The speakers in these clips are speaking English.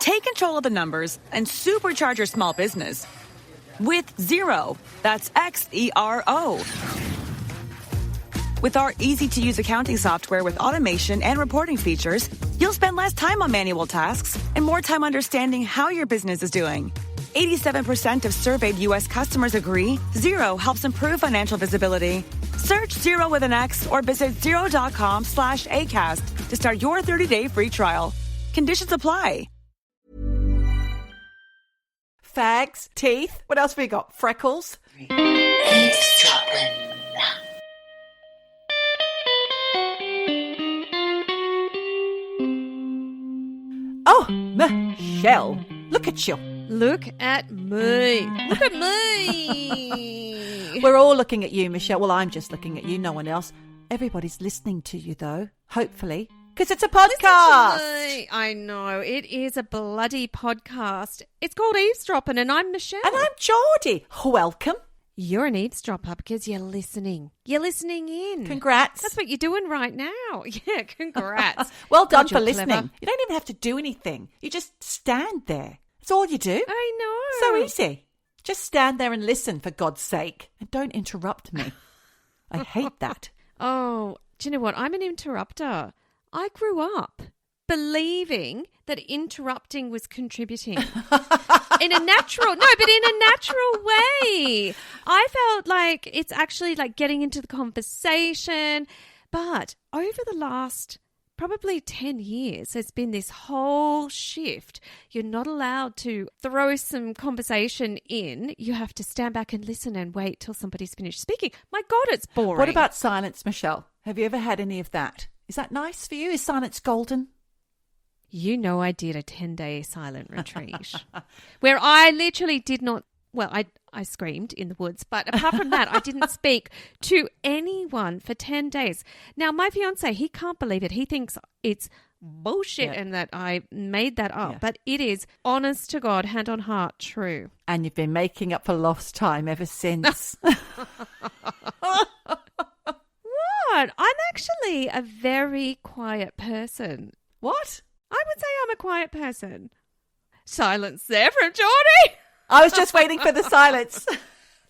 Take control of the numbers and supercharge your small business with Xero. That's Xero. With our easy-to-use accounting software with automation and reporting features, you'll spend less time on manual tasks and more time understanding how your business is doing. 87% of surveyed U.S. customers agree Xero helps improve financial visibility. Search Xero with an X or visit Xero.com/ACAST to start your 30-day free trial. Conditions apply. Fags, teeth. What else have we got? Freckles. Eavesdroppin. Oh, Michelle, look at you. Look at me. Look at me. We're all looking at you, Michelle. Well, I'm just looking at you, no one else. Everybody's listening to you, though, hopefully, because it's a podcast. I know. It is a bloody podcast. It's called Eavesdroppin, and I'm Michelle. And I'm Geordie. Welcome. You're an eavesdropper because you're listening. You're listening in. Congrats. That's what you're doing right now. Yeah, congrats. Well done God, for you're listening. clever. You don't even have to do anything. You just stand there. That's all you do. I know. So easy. Just stand there and listen, for God's sake. And don't interrupt me. I hate that. Oh, do you know what? I'm an interrupter. I grew up believing that interrupting was contributing in a natural way. I felt like it's actually like getting into the conversation. But over the last probably 10 years, there's been this whole shift. You're not allowed to throw some conversation in. You have to stand back and listen and wait till somebody's finished speaking. My God, it's boring. What about silence, Michelle? Have you ever had any of that? Is that nice for you? Is silence golden? You know, I did a 10-day silent retreat where I literally did not, well, I screamed in the woods, but apart from that, I didn't speak to anyone for 10 days. Now, my fiance, he can't believe it. He thinks it's bullshit and that I made that up, but it is, honest to God, hand on heart, true. And you've been making up for lost time ever since. What? I'm actually a very quiet person. What? I would say I'm a quiet person. Silence there from Geordie. I was just waiting for the silence.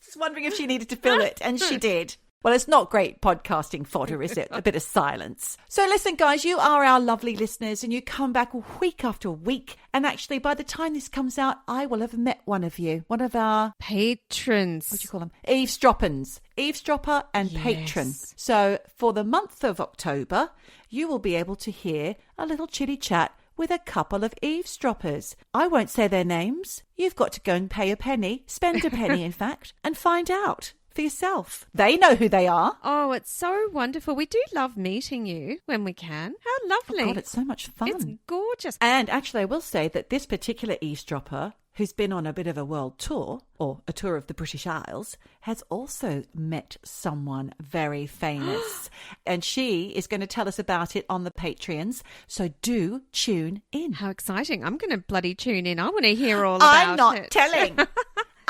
Just wondering if she needed to fill it, and she did. Well, it's not great podcasting fodder, is it? A bit of silence. So listen, guys, you are our lovely listeners, and you come back week after week. And actually, by the time this comes out, I will have met one of you, one of our patrons. What do you call them? Eavesdroppins. Eavesdropper and patron. So for the month of October, you will be able to hear a little chitty chat with a couple of eavesdroppers. I won't say their names. You've got to go and pay a penny, spend a penny, in fact, and find out for yourself. They know who they are. Oh, it's so wonderful. We do love meeting you when we can. How lovely. Oh, God, it's so much fun. It's gorgeous. And actually, I will say that this particular eavesdropper, who's been on a bit of a world tour, or a tour of the British Isles, has also met someone very famous. And she is going to tell us about it on the Patreons. So do tune in. How exciting. I'm going to bloody tune in. I want to hear all about it. I'm not telling.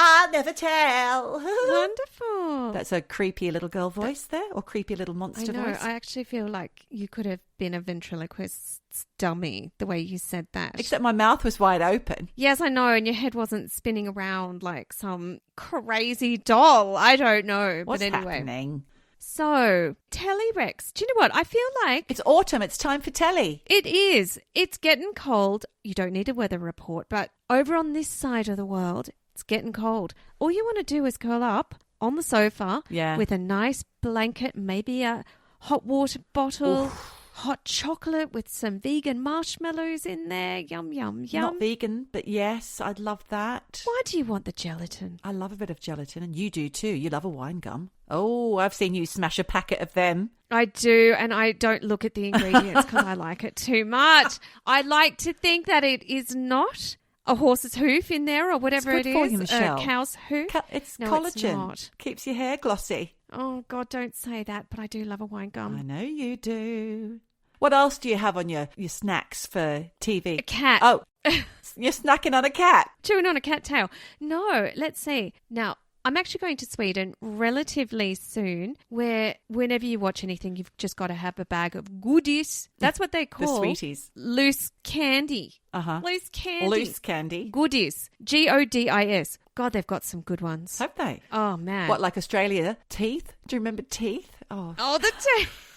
I'll never tell. Wonderful. That's a creepy little girl voice there, or creepy little monster voice. I actually feel like you could have been a ventriloquist dummy the way you said that. Except my mouth was wide open. Yes, I know, and your head wasn't spinning around like some crazy doll. I don't know. What's but anyway. happening? So, telly Rex. Do you know what? I feel like it's autumn. It's time for telly. It is. It's getting cold. You don't need a weather report, but over on this side of the world, it's getting cold. All you want to do is curl up on the sofa with a nice blanket, maybe a hot water bottle. Oof. Hot chocolate with some vegan marshmallows in there. Yum, yum, yum. Not vegan, but yes, I'd love that. Why do you want the gelatin? I love a bit of gelatin, and you do too. You love a wine gum. Oh, I've seen you smash a packet of them. I do, and I don't look at the ingredients because I like it too much. I like to think that it is not a horse's hoof in there or whatever it's good for is. You, Michelle. A cow's hoof. It's no, collagen. It's not. Keeps your hair glossy. Oh, God, don't say that, but I do love a wine gum. I know you do. What else do you have on your snacks for TV? A cat. Oh, you're snacking on a cat. Chewing on a cat tail. No, let's see. Now, I'm actually going to Sweden relatively soon, where whenever you watch anything, you've just got to have a bag of goodies. That's what they call the sweeties. Loose candy. Uh-huh. Loose candy. Loose candy. Goodies. Godis. God, they've got some good ones. Have they? Oh, man. What, like Australia? Teeth? Do you remember teeth? Oh, the teeth.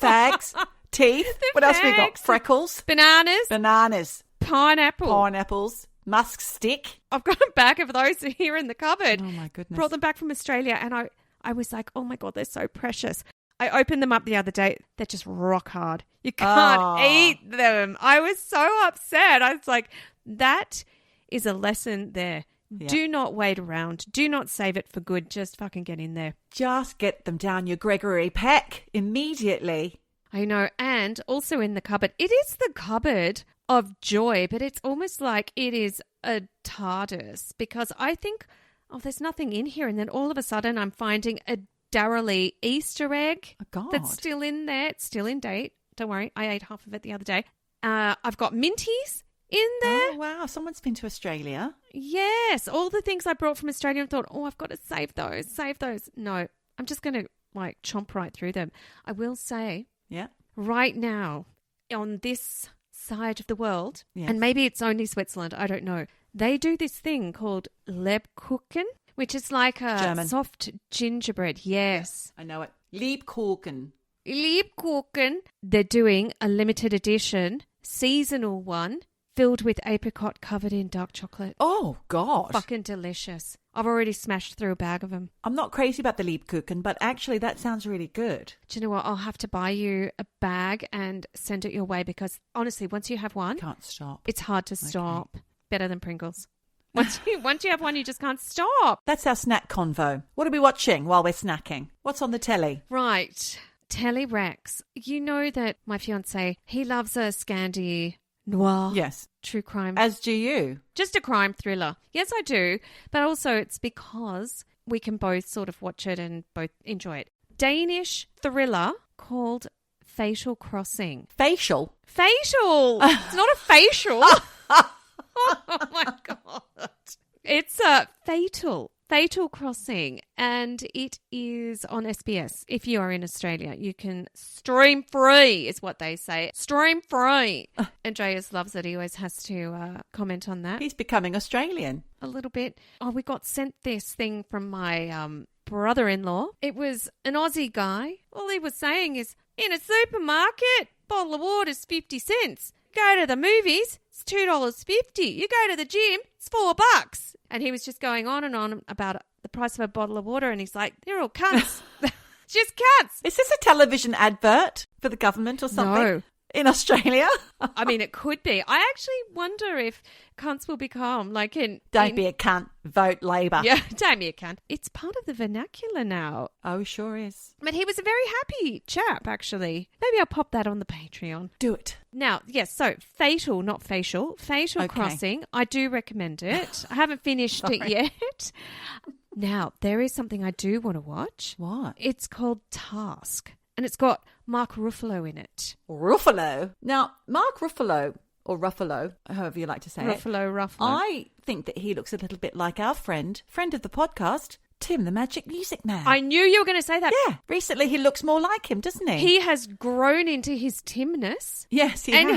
fags. Teeth. What else we got? fags. Freckles. Bananas. Pineapples. Musk stick. I've got a bag of those here in the cupboard. Oh, my goodness. Brought them back from Australia, and I was like, oh, my God, they're so precious. I opened them up the other day. They're just rock hard. You can't eat them. I was so upset. I was like, that is a lesson there. Yeah. Do not wait around. Do not save it for good. Just fucking get in there. Just get them down your Gregory Peck immediately. I know. And also in the cupboard. It is the cupboard of joy, but it's almost like it is a TARDIS, because I think, there's nothing in here. And then all of a sudden I'm finding a Darrelly Easter egg that's still in there. It's still in date. Don't worry. I ate half of it the other day. I've got minties in there. Oh, wow. Someone's been to Australia. Yes. All the things I brought from Australia and thought, I've got to save those. No, I'm just going to chomp right through them. I will say, right now on this side of the world, and maybe it's only Switzerland, I don't know, they do this thing called Lebkuchen, which is like a German. Soft gingerbread. Yes. I know it. Lebkuchen. They're doing a limited edition seasonal one filled with apricot covered in dark chocolate. Oh, God. Fucking delicious. I've already smashed through a bag of them. I'm not crazy about the Lebkuchen, but actually that sounds really good. Do you know what? I'll have to buy you a bag and send it your way, because honestly, once you have one, can't stop. It's hard to stop. Okay. Better than Pringles. Once you have one, you just can't stop. That's our snack convo. What are we watching while we're snacking? What's on the telly? Right. Telly Rex. You know that my fiancé, he loves a Scandi noir. Yes. True crime. As do you. Just a crime thriller. Yes, I do. But also it's because we can both sort of watch it and both enjoy it. Danish thriller called Fatal Crossing. Facial? Facial! It's not a facial. Oh, my God. It's a Fatal Crossing, and it is on SBS. If you are in Australia, you can stream free, is what they say. Stream free. Andreas loves it. He always has to comment on that. He's becoming Australian. A little bit. Oh, we got sent this thing from my brother-in-law. It was an Aussie guy. All he was saying is, in a supermarket, bottle of water is 50 cents. Go to the movies, it's $2.50. You go to the gym, it's $4. And he was just going on and on about the price of a bottle of water, and he's like, they're all cunts. Just cunts. Is this a television advert for the government or something? No. In Australia? I mean, it could be. I actually wonder if cunts will become like in... Don't be a cunt, vote Labour. Yeah, don't be a cunt. It's part of the vernacular now. Oh, sure is. But he was a very happy chap, actually. Maybe I'll pop that on the Patreon. Do it. Now, yes, so Fatal, not Facial. Fatal Crossing. I do recommend it. I haven't finished it yet. Now, there is something I do want to watch. What? It's called Task. And it's got Mark Ruffalo in it. Ruffalo? Now, Mark Ruffalo, or Ruffalo, however you like to say Ruffalo. I think that he looks a little bit like our friend of the podcast, Tim the Magic Music Man. I knew you were going to say that. Yeah, recently he looks more like him, doesn't he? He has grown into his Timness. Yes, he has.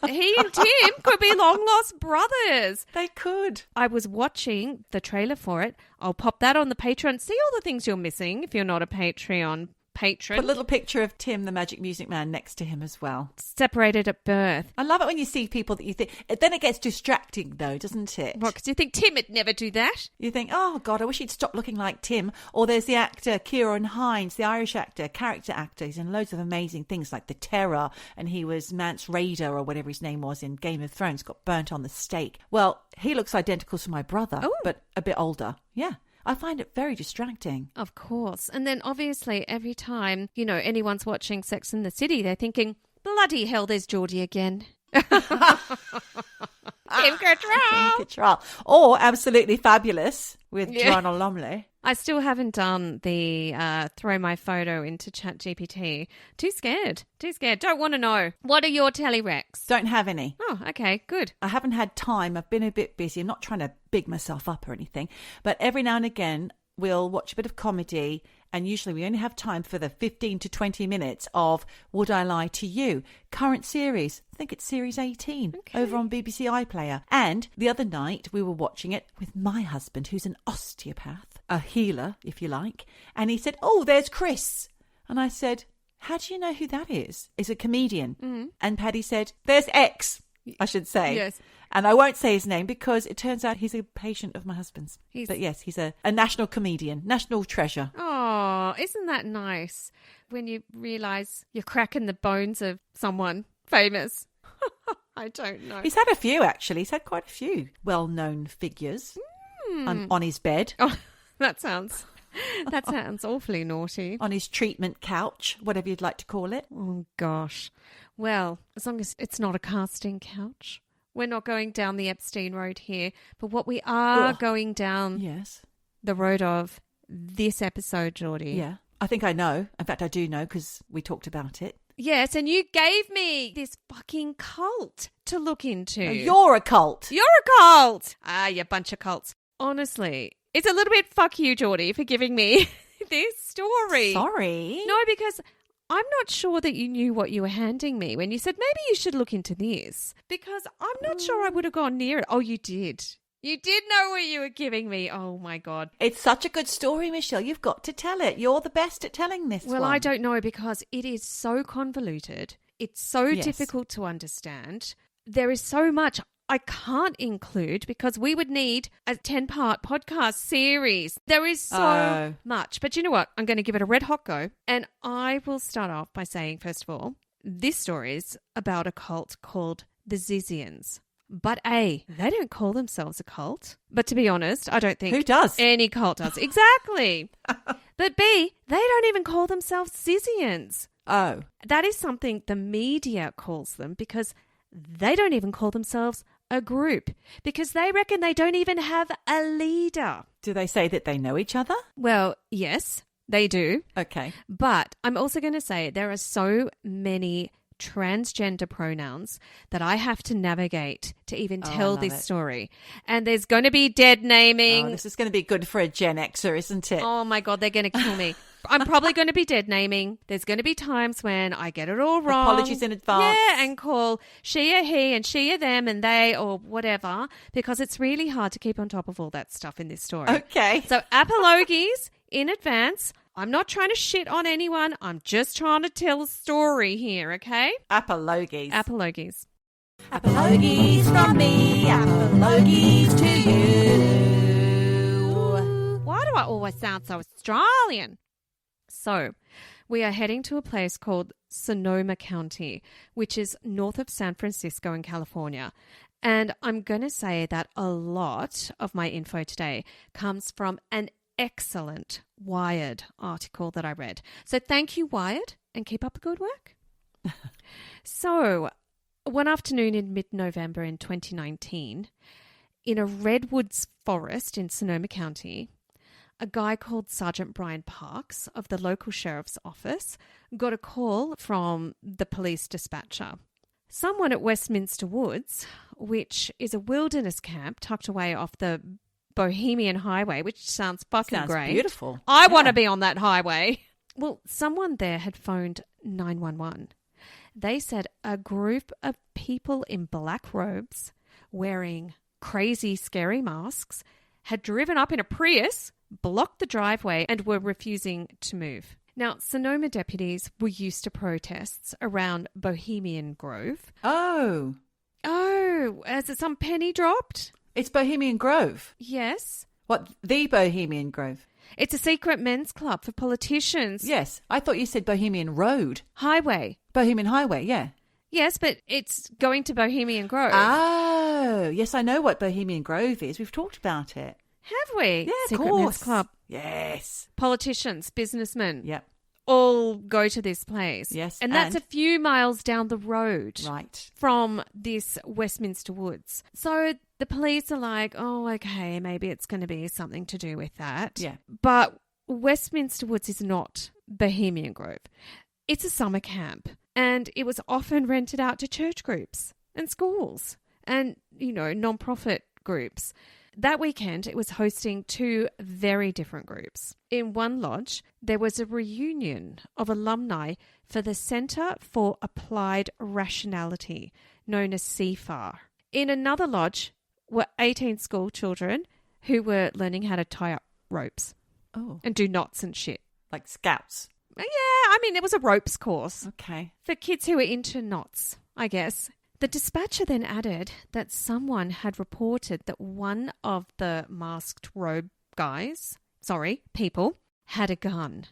And he and Tim could be long-lost brothers. They could. I was watching the trailer for it. I'll pop that on the Patreon. See all the things you're missing if you're not a Patreon patron. Put a little picture of Tim the Magic Music Man next to him as well. Separated at birth. I love it when you see people that you think... Then it gets distracting though, doesn't it? What, because you think Tim would never do that? You think, oh God, I wish he'd stop looking like Tim. Or there's the actor Kieran Hines, the Irish actor, character actor. He's in loads of amazing things like The Terror, and he was Mance Rayder or whatever his name was in Game of Thrones, got burnt on the stake. Well, he looks identical to my brother, but a bit older. Yeah. I find it very distracting. Of course. And then obviously every time, anyone's watching Sex and the City, they're thinking, bloody hell, there's Geordie again. Kim Cattrall. Or Absolutely Fabulous with Joanna Lumley. I still haven't done the throw my photo into ChatGPT. Too scared. Don't want to know. What are your telerecs? Don't have any. Oh, okay, good. I haven't had time. I've been a bit busy. I'm not trying to big myself up or anything. But every now and again, we'll watch a bit of comedy. And usually we only have time for the 15 to 20 minutes of Would I Lie to You? Current series. I think it's series 18 over on BBC iPlayer. And the other night we were watching it with my husband, who's an osteopath, a healer, if you like. And he said, oh, there's Chris. And I said, how do you know who that is? He's a comedian. Mm-hmm. And Paddy said, there's X, I should say. Yes. And I won't say his name because it turns out he's a patient of my husband's. But yes, he's a national comedian, national treasure. Oh, isn't that nice when you realise you're cracking the bones of someone famous? I don't know. He's had a few, actually. He's had quite a few well-known figures on his bed. Oh, that sounds awfully naughty. On his treatment couch, whatever you'd like to call it. Oh, gosh. Well, as long as it's not a casting couch. We're not going down the Epstein road here, but what we are going down the road of this episode, Geordie. Yeah, I think I know. In fact, I do know because we talked about it. Yes, and you gave me this fucking cult to look into. Oh, you're a cult. You're a cult. Ah, you bunch of cults. Honestly, it's a little bit fuck you, Geordie, for giving me this story. Sorry. No, because I'm not sure that you knew what you were handing me when you said maybe you should look into this, because I'm not sure I would have gone near it. Oh, you did. You did know what you were giving me. Oh, my God. It's such a good story, Michelle. You've got to tell it. You're the best at telling this one. Well, I don't know, because it is so convoluted. It's so difficult to understand. There is so much I can't include because we would need a 10-part podcast series. There is so much. But you know what? I'm going to give it a red hot go. And I will start off by saying, first of all, this story is about a cult called the Zizians. But A, they don't call themselves a cult. But to be honest, I don't think who does? Any cult does. Exactly. But B, they don't even call themselves Zizians. Oh. That is something the media calls them because they don't even call themselves a group because they reckon they don't even have a leader. Do they say that they know each other? Well, yes, they do. Okay. But I'm also going to say there are so many transgender pronouns that I have to navigate to even tell this story. And there's going to be dead naming. Oh, this is going to be good for a Gen Xer, isn't it? Oh, my God, they're going to kill me. I'm probably going to be dead naming. There's going to be times when I get it all wrong. Apologies in advance. Yeah, and call she or he and she or them and they or whatever, because it's really hard to keep on top of all that stuff in this story. Okay. So apologies in advance. I'm not trying to shit on anyone. I'm just trying to tell a story here, okay? Apologies. Apologies. Apologies from me. Apologies to you. Why do I always sound so Australian? So, we are heading to a place called Sonoma County, which is north of San Francisco in California. And I'm going to say that a lot of my info today comes from an excellent Wired article that I read. So thank you, Wired, and keep up the good work. So, one afternoon in mid-November in 2019, in a redwoods forest in Sonoma County, a guy called Sergeant Brian Parks of the local sheriff's office got a call from the police dispatcher. Someone at Westminster Woods, which is a wilderness camp tucked away off the Bohemian Highway, which sounds fucking great. Beautiful. I want to be on that highway. Well, someone there had phoned 911. They said a group of people in black robes wearing crazy, scary masks had driven up in a Prius, blocked the driveway, and were refusing to move. Now, Sonoma deputies were used to protests around Bohemian Grove. Oh, has it some penny dropped? It's Bohemian Grove. Yes. What, the Bohemian Grove? It's a secret men's club for politicians. Yes, I thought you said Bohemian Road. Highway. Bohemian Highway, yeah. Yes, but it's going to Bohemian Grove. Oh, yes, I know what Bohemian Grove is. We've talked about it. Have we? Yeah, Secret of course. men's club. Yes. Politicians, businessmen. Yep. all go to this place. Yes, And that's a few miles down the road right from this Westminster Woods. So the police are like, oh, okay, maybe it's going to be something to do with that. Yeah. But Westminster Woods is not Bohemian Grove. It's a summer camp, and it was often rented out to church groups and schools and, non-profit groups. That weekend, it was hosting two very different groups. In one lodge, there was a reunion of alumni for the Centre for Applied Rationality, known as CFAR. In another lodge were 18 school children who were learning how to tie up ropes and do knots and shit. Like scouts. Yeah, it was a ropes course. Okay. For kids who were into knots, I guess. The dispatcher then added that someone had reported that one of the masked robe people, had a gun.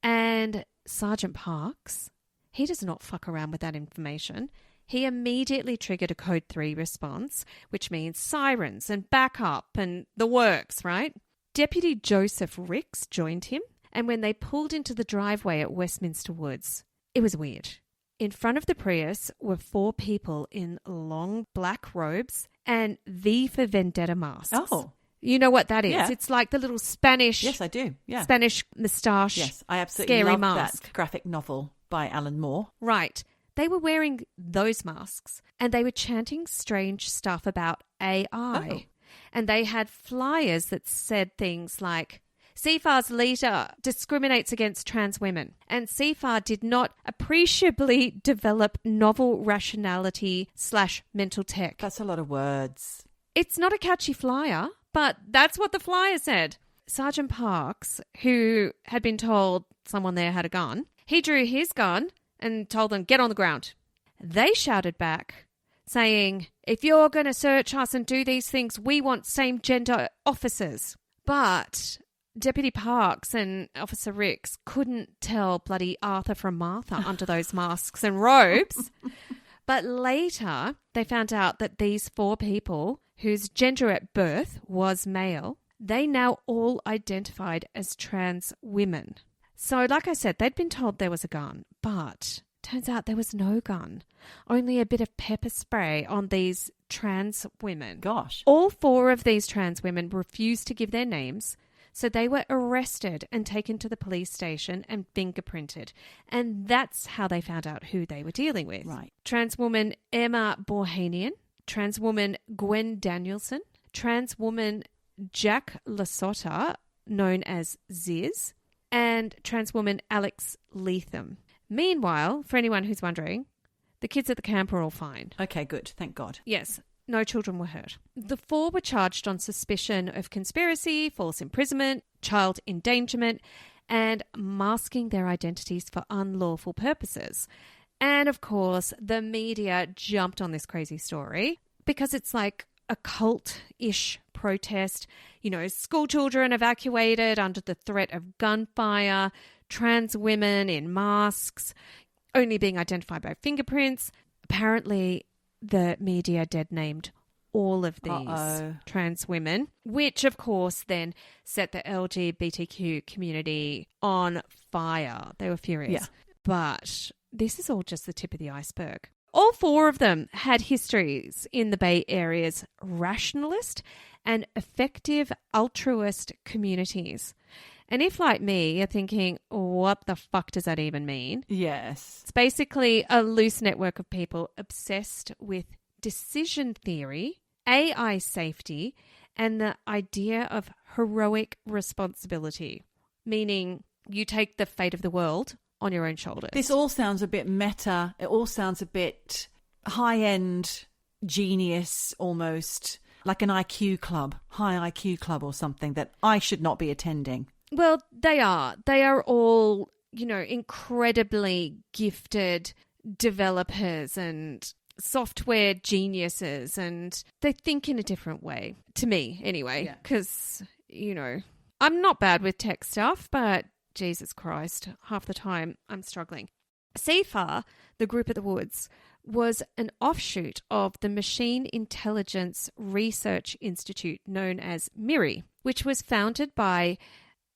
And Sergeant Parks, he does not fuck around with that information. He immediately triggered a Code 3 response, which means sirens and backup and the works, right? Deputy Joseph Ricks joined him, and when they pulled into the driveway at Westminster Woods, it was weird. In front of the Prius were 4 people in long black robes and V for Vendetta masks. Oh. You know what that is? Yeah. It's like the little Spanish... Yes, I do. Yeah. Spanish moustache. Yes, I absolutely scary love mask. that graphic novel by Alan Moore. Right. They were wearing those masks and they were chanting strange stuff about AI. Oh. And they had flyers that said things like, CFAR's leader discriminates against trans women, and CFAR did not appreciably develop novel rationality/mental tech. That's a lot of words. It's not a catchy flyer, but that's what the flyer said. Sergeant Parks, who had been told someone there had a gun, he drew his gun and told them, get on the ground. They shouted back, saying, if you're going to search us and do these things, we want same-gender officers. But Deputy Parks and Officer Ricks couldn't tell bloody Arthur from Martha under those masks and robes. But later, they found out that these 4 people, whose gender at birth was male, they now all identified as trans women. So, like I said, they'd been told there was a gun, but turns out there was no gun. Only a bit of pepper spray on these trans women. Gosh. All 4 of these trans women refused to give their names, so they were arrested and taken to the police station and fingerprinted. And that's how they found out who they were dealing with. Right. Trans woman Emma Borhanian, trans woman Gwen Danielson, trans woman Jack LaSota, known as Ziz, and trans woman Alex Leatham. Meanwhile, for anyone who's wondering, the kids at the camp are all fine. Okay, good. Thank God. Yes. No children were hurt. The 4 were charged on suspicion of conspiracy, false imprisonment, child endangerment, and masking their identities for unlawful purposes. And of course, the media jumped on this crazy story because it's like a cult-ish protest. School children evacuated under the threat of gunfire, trans women in masks, only being identified by fingerprints. Apparently, the media dead-named all of these trans women, which, of course, then set the LGBTQ community on fire. They were furious. Yeah. But this is all just the tip of the iceberg. All 4 of them had histories in the Bay Area's rationalist and effective altruist communities. And if, like me, you're thinking, what the fuck does that even mean? Yes. It's basically a loose network of people obsessed with decision theory, AI safety, and the idea of heroic responsibility, meaning you take the fate of the world on your own shoulders. This all sounds a bit meta. It all sounds a bit high-end genius almost, like an IQ club, high IQ club or something that I should not be attending. Well, they are. They are all, incredibly gifted developers and software geniuses, and they think in a different way, to me anyway, because, I'm not bad with tech stuff, but Jesus Christ, half the time I'm struggling. CFAR, the group at the Woods, was an offshoot of the Machine Intelligence Research Institute known as MIRI, which was founded by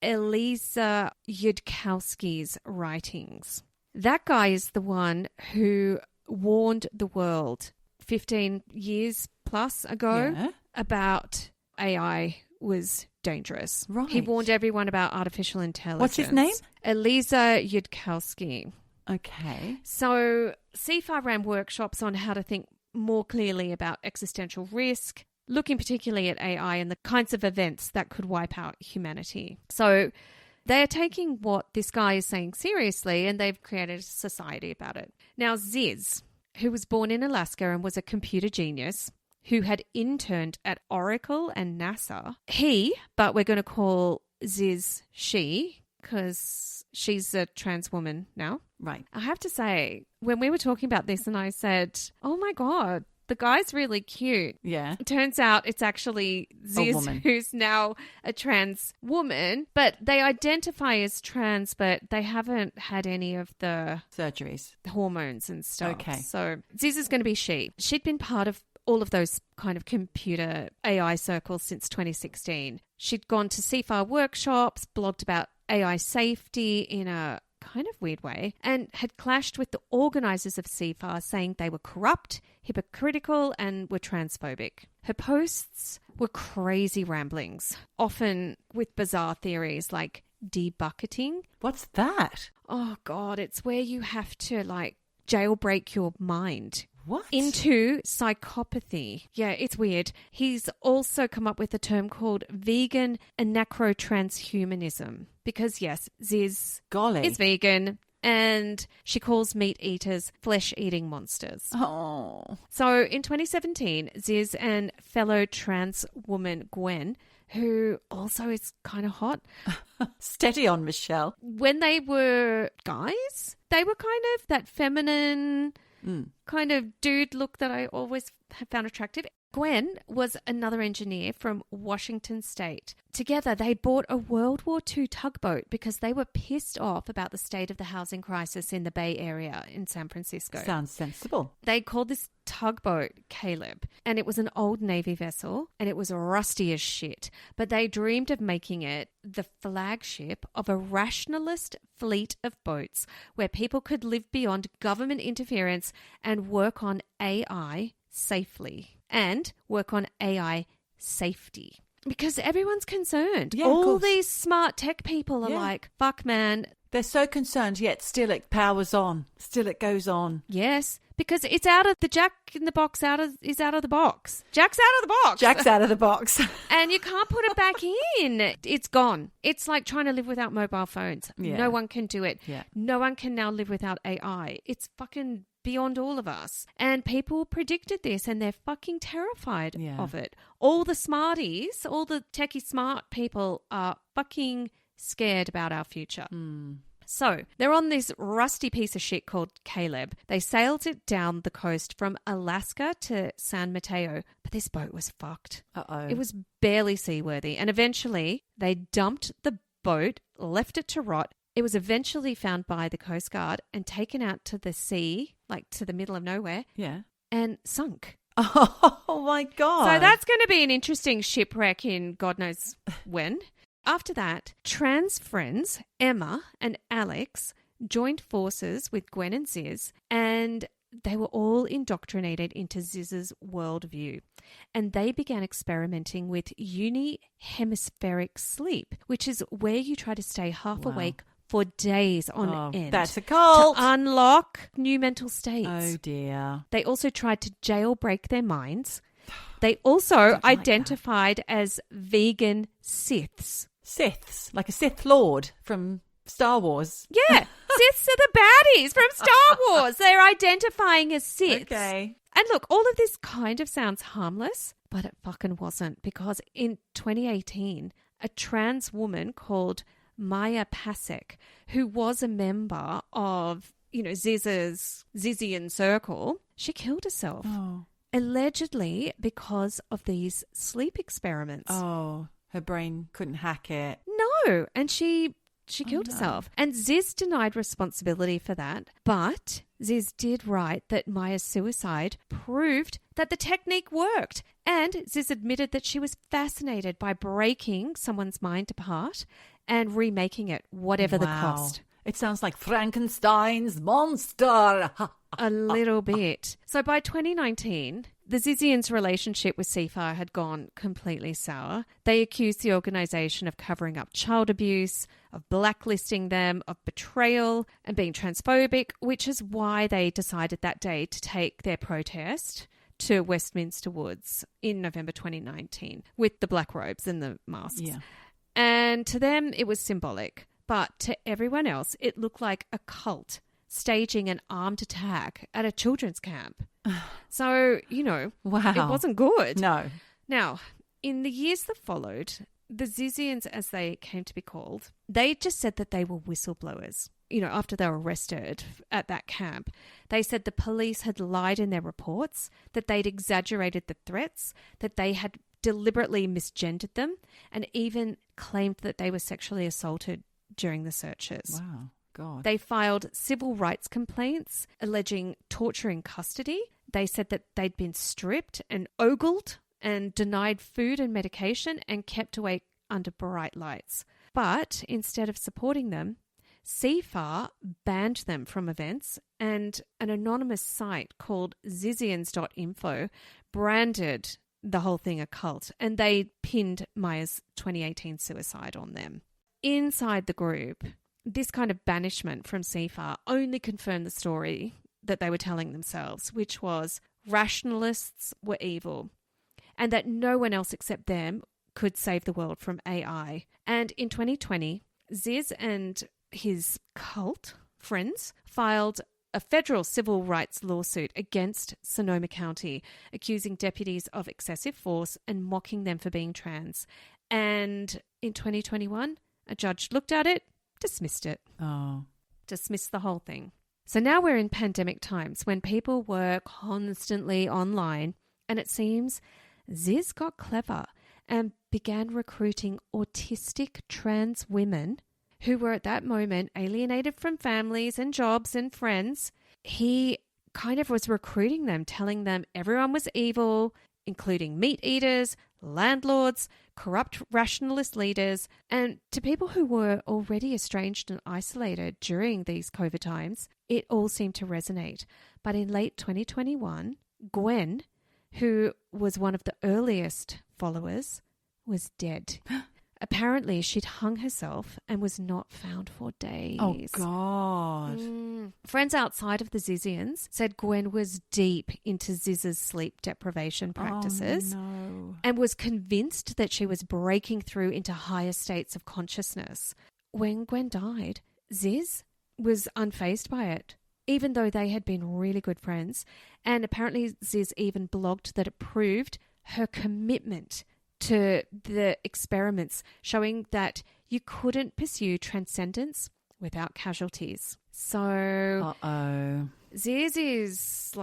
Eliezer Yudkowsky's writings. That guy is the one who warned the world 15 years plus ago about AI was dangerous. Right. He warned everyone about artificial intelligence. What's his name? Eliezer Yudkowsky. Okay. So CIFAR ran workshops on how to think more clearly about existential risk, looking particularly at AI and the kinds of events that could wipe out humanity. So they're taking what this guy is saying seriously, and they've created a society about it. Now, Ziz, who was born in Alaska and was a computer genius, who had interned at Oracle and NASA, but we're going to call Ziz she, because she's a trans woman now. Right. I have to say, when we were talking about this and I said, oh my God, the guy's really cute. Yeah. It turns out it's actually Ziz, who's now a trans woman, but they identify as trans, but they haven't had any of the surgeries, hormones and stuff. Okay. So Ziz is going to be she. She'd been part of all of those kind of computer AI circles since 2016. She'd gone to CIFAR workshops, blogged about AI safety in a kind of weird way, and had clashed with the organisers of CIFAR, saying they were corrupt, hypocritical, and were transphobic. Her posts were crazy ramblings, often with bizarre theories like debucketing. What's that? Oh, God, it's where you have to, jailbreak your mind. What? Into psychopathy. Yeah, it's weird. He's also come up with a term called vegan anacrotranshumanism. Because, yes, Ziz is vegan and she calls meat eaters flesh-eating monsters. Oh. So in 2017, Ziz and fellow trans woman Gwen, who also is kind of hot. Steady on, Michelle. When they were guys, they were kind of that feminine kind of dude look that I always have found attractive. Gwen was another engineer from Washington State. Together, they bought a World War II tugboat because they were pissed off about the state of the housing crisis in the Bay Area in San Francisco. Sounds sensible. They called this tugboat Caleb, and it was an old Navy vessel, and it was rusty as shit. But they dreamed of making it the flagship of a rationalist fleet of boats where people could live beyond government interference and work on AI safely. And work on AI safety. Because everyone's concerned. Yeah, all these smart tech people are like, fuck, man. They're so concerned, yet still it powers on. Still it goes on. Yes, because it's out of the Jack in the box is out of the box. Jack's out of the box. Jack's out of the box. And you can't put it back in. It's gone. It's like trying to live without mobile phones. Yeah. No one can do it. Yeah. No one can now live without AI. It's fucking beyond all of us. And people predicted this and they're fucking terrified of it. All the smarties, all the techie smart people are fucking scared about our future. So they're on this rusty piece of shit called Caleb. They sailed it down the coast from Alaska to San Mateo, but this boat was fucked. Uh-oh. It was barely seaworthy. And eventually they dumped the boat, left it to rot. It was eventually found by the Coast Guard and taken out to the sea, like to the middle of nowhere. Yeah. And sunk. Oh, my God. So that's going to be an interesting shipwreck in God knows when. After that, trans friends Emma and Alex joined forces with Gwen and Ziz, and they were all indoctrinated into Ziz's worldview. And they began experimenting with unihemispheric sleep, which is where you try to stay half awake for days on end. That's a cult. To unlock new mental states. Oh, dear. They also tried to jailbreak their minds. They also identified as vegan Siths. Siths, like a Sith Lord from Star Wars. Yeah, Siths are the baddies from Star Wars. They're identifying as Siths. Okay. And look, all of this kind of sounds harmless, but it fucking wasn't, because in 2018, a trans woman called Maya Pasek, who was a member of, Ziz's Zizian circle, she killed herself. Oh. Allegedly because of these sleep experiments. Oh, her brain couldn't hack it. No, and she killed herself. And Ziz denied responsibility for that, but Ziz did write that Maya's suicide proved that the technique worked. And Ziz admitted that she was fascinated by breaking someone's mind apart and remaking it, whatever the Wow. cost. It sounds like Frankenstein's monster. A little bit. So by 2019, the Zizians' relationship with CFAR had gone completely sour. They accused the organisation of covering up child abuse, of blacklisting them, of betrayal and being transphobic, which is why they decided that day to take their protest to Westminster Woods in November 2019 with the black robes and the masks. Yeah. And to them, it was symbolic. But to everyone else, it looked like a cult staging an armed attack at a children's camp. So, Wow. it wasn't good. No. Now, in the years that followed, the Zizians, as they came to be called, they just said that they were whistleblowers. After they were arrested at that camp, they said the police had lied in their reports, that they'd exaggerated the threats, that they had deliberately misgendered them, and even claimed that they were sexually assaulted during the searches. Wow. God. They filed civil rights complaints alleging torture in custody. They said that they'd been stripped and ogled and denied food and medication and kept away under bright lights. But instead of supporting them, CFAR banned them from events, and an anonymous site called Zizians.info branded the whole thing a cult, and they pinned Maya's 2018 suicide on them. Inside the group, this kind of banishment from CFAR only confirmed the story that they were telling themselves, which was rationalists were evil and that no one else except them could save the world from AI. And in 2020, Ziz and his cult friends filed a federal civil rights lawsuit against Sonoma County, accusing deputies of excessive force and mocking them for being trans. And in 2021, a judge looked at it, dismissed it. Oh. Dismissed the whole thing. So now we're in pandemic times when people were constantly online, and it seems Ziz got clever and began recruiting autistic trans women who were at that moment alienated from families and jobs and friends. He kind of was recruiting them, telling them everyone was evil, including meat eaters, landlords, corrupt rationalist leaders, and to people who were already estranged and isolated during these COVID times, it all seemed to resonate. But in late 2021, Gwen, who was one of the earliest followers, was dead. Apparently, she'd hung herself and was not found for days. Oh, God. Friends outside of the Zizians said Gwen was deep into Ziz's sleep deprivation practices and was convinced that she was breaking through into higher states of consciousness. When Gwen died, Ziz was unfazed by it, even though they had been really good friends. And apparently Ziz even blogged that it proved her commitment to the experiments, showing that you couldn't pursue transcendence without casualties. So Ziz is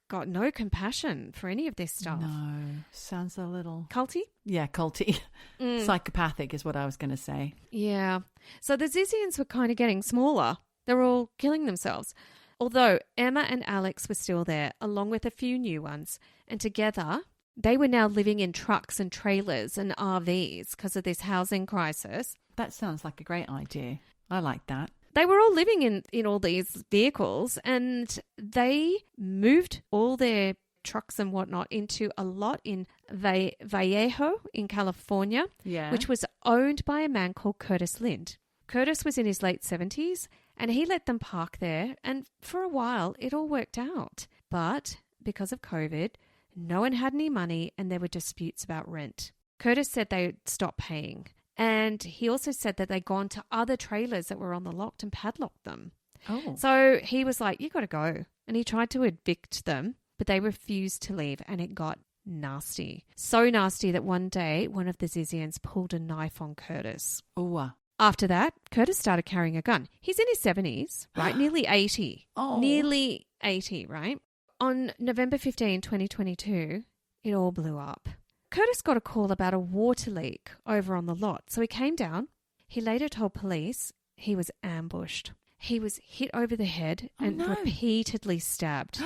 got no compassion for any of this stuff. No, sounds a little culty. Yeah, culty. Psychopathic is what I was going to say. Yeah. So the Zizians were kind of getting smaller. They're all killing themselves. Although Emma and Alex were still there, along with a few new ones, and together they were now living in trucks and trailers and RVs because of this housing crisis. That sounds like a great idea. I like that. They were all living in all these vehicles, and they moved all their trucks and whatnot into a lot in Vallejo in California, which was owned by a man called Curtis Lind. Curtis was in his late 70s, and he let them park there, and for a while it all worked out. But because of COVID, no one had any money and there were disputes about rent. Curtis said they'd stop paying. And he also said that they'd gone to other trailers that were on the lot and padlocked them. Oh. So he was like, you got to go. And he tried to evict them, but they refused to leave, and it got nasty. So nasty that one day one of the Zizians pulled a knife on Curtis. Oh. After that, Curtis started carrying a gun. He's in his 70s, right? Nearly 80. Oh. Nearly 80, right? On November 15, 2022, it all blew up. Curtis got a call about a water leak over on the lot, so he came down. He later told police he was ambushed. He was hit over the head and repeatedly stabbed.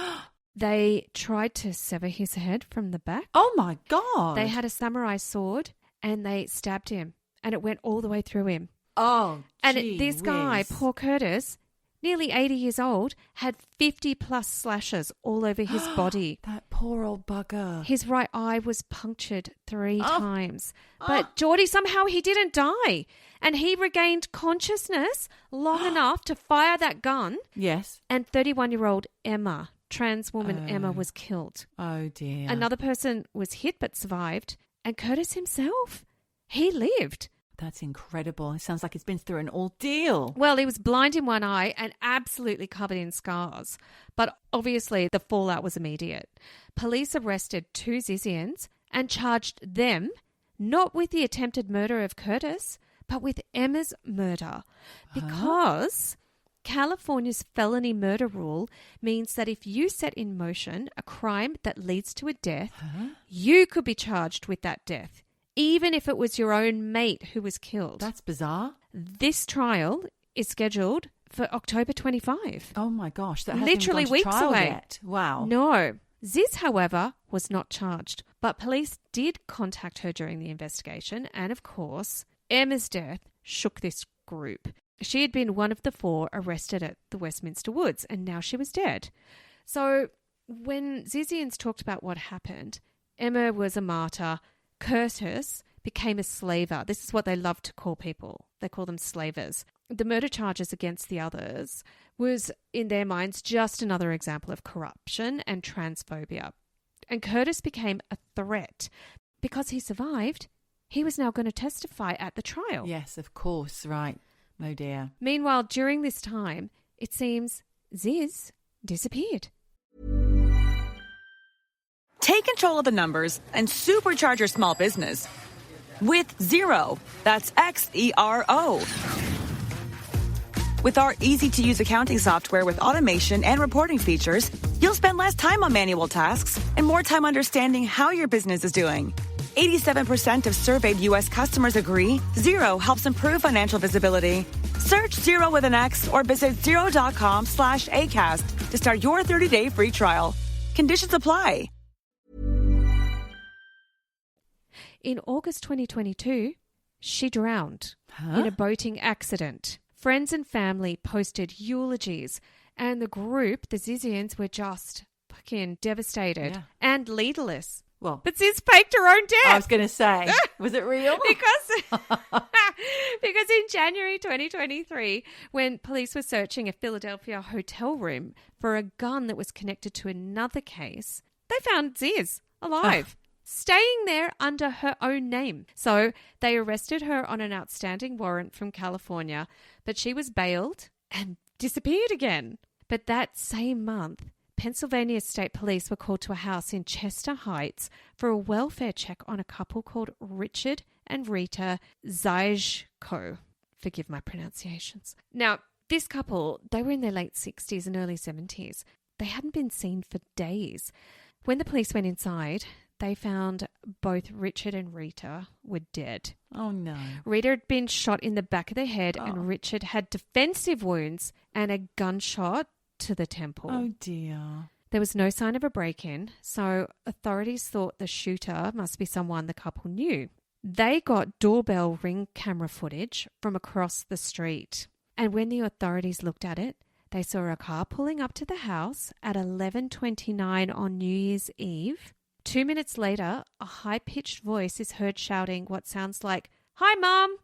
They tried to sever his head from the back. Oh, my God. They had a samurai sword and they stabbed him, and it went all the way through him. Oh, And gee this guy, whiz. poor Curtis, nearly 80 years old, had 50 plus slashes all over his body. That poor old bugger. His right eye was punctured 3 times. But Geordie, somehow he didn't die. And he regained consciousness long enough to fire that gun. Yes. And 31-year-old Emma, trans woman Emma, was killed. Oh, dear. Another person was hit but survived. And Curtis himself, he lived. That's incredible. It sounds like he's been through an ordeal. Well, he was blind in one eye and absolutely covered in scars. But obviously the fallout was immediate. Police arrested 2 Zizians and charged them not with the attempted murder of Curtis, but with Emma's murder. Because California's felony murder rule means that if you set in motion a crime that leads to a death, you could be charged with that death, even if it was your own mate who was killed. That's bizarre. This trial is scheduled for October 25. Oh, my gosh. That hasn't Literally even gone to weeks trial away. yet. Wow. No. Ziz, however, was not charged, but police did contact her during the investigation, and of course, Emma's death shook this group. She had been one of the 4 arrested at the Westminster Woods, and now she was dead. So when Zizians talked about what happened, Emma was a martyr. Curtis became a slaver. This is what they love to call people. They call them slavers. The murder charges against the others was, in their minds, just another example of corruption and transphobia. And Curtis became a threat. Because he survived, he was now going to testify at the trial. Yes, of course. Right. Oh, dear. Meanwhile, during this time, it seems Ziz disappeared. Take control of the numbers and supercharge your small business with Xero. That's Xero. With our easy-to-use accounting software with automation and reporting features, you'll spend less time on manual tasks and more time understanding how your business is doing. 87% of surveyed U.S. customers agree Xero helps improve financial visibility. Search Xero with an X or visit Xero.com/ACAST to start your 30-day free trial. Conditions apply. In August 2022, she drowned in a boating accident. Friends and family posted eulogies, and the group, the Zizians, were just fucking devastated and leaderless. Well, but Ziz faked her own death. I was going to say, was it real? because in January 2023, when police were searching a Philadelphia hotel room for a gun that was connected to another case, they found Ziz alive. Staying there under her own name. So they arrested her on an outstanding warrant from California, but she was bailed and disappeared again. But that same month, Pennsylvania State Police were called to a house in Chester Heights for a welfare check on a couple called Richard and Rita Zizians. Forgive my pronunciations. Now, this couple, they were in their late 60s and early 70s. They hadn't been seen for days. When the police went inside, they found both Richard and Rita were dead. Oh, no. Rita had been shot in the back of the head and Richard had defensive wounds and a gunshot to the temple. Oh, dear. There was no sign of a break-in, so authorities thought the shooter must be someone the couple knew. They got doorbell ring camera footage from across the street. And when the authorities looked at it, they saw a car pulling up to the house at 11:29 on New Year's Eve. 2 minutes later, a high-pitched voice is heard shouting what sounds like, "Hi, Mum!"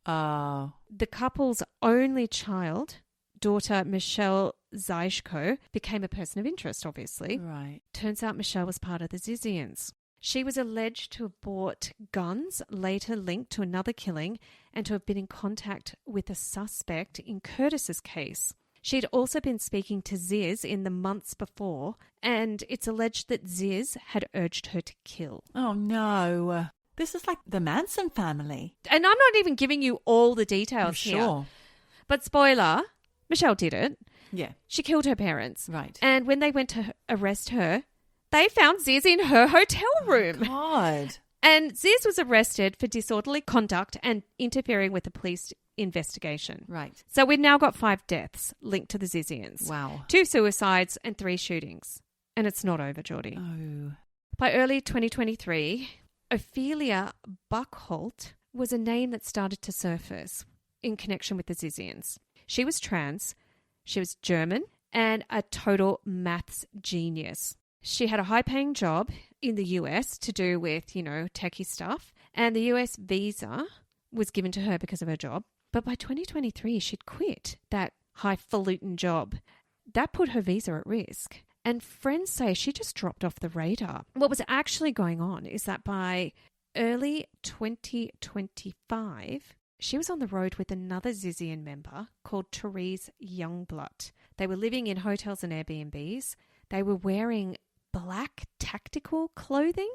Oh. The couple's only child, daughter Michelle Zizians, became a person of interest, obviously. Right. Turns out Michelle was part of the Zizians. She was alleged to have bought guns, later linked to another killing, and to have been in contact with a suspect in Curtis's case. She'd also been speaking to Ziz in the months before, and it's alleged that Ziz had urged her to kill. Oh, no. This is like the Manson family. And I'm not even giving you all the details here. Sure. But spoiler, Michelle did it. Yeah. She killed her parents. Right. And when they went to arrest her, they found Ziz in her hotel room. Oh, God. And Ziz was arrested for disorderly conduct and interfering with the police investigation. Right. So we've now got 5 deaths linked to the Zizians. Wow. 2 suicides and 3 shootings. And it's not over, Geordie. Oh. By early 2023, Ophelia Buckholt was a name that started to surface in connection with the Zizians. She was trans, she was German, and a total maths genius. She had a high-paying job in the US to do with, techie stuff, and the US visa was given to her because of her job. But by 2023, she'd quit that highfalutin job. That put her visa at risk. And friends say she just dropped off the radar. What was actually going on is that by early 2025, she was on the road with another Zizian member called Therese Youngblood. They were living in hotels and Airbnbs. They were wearing black tactical clothing.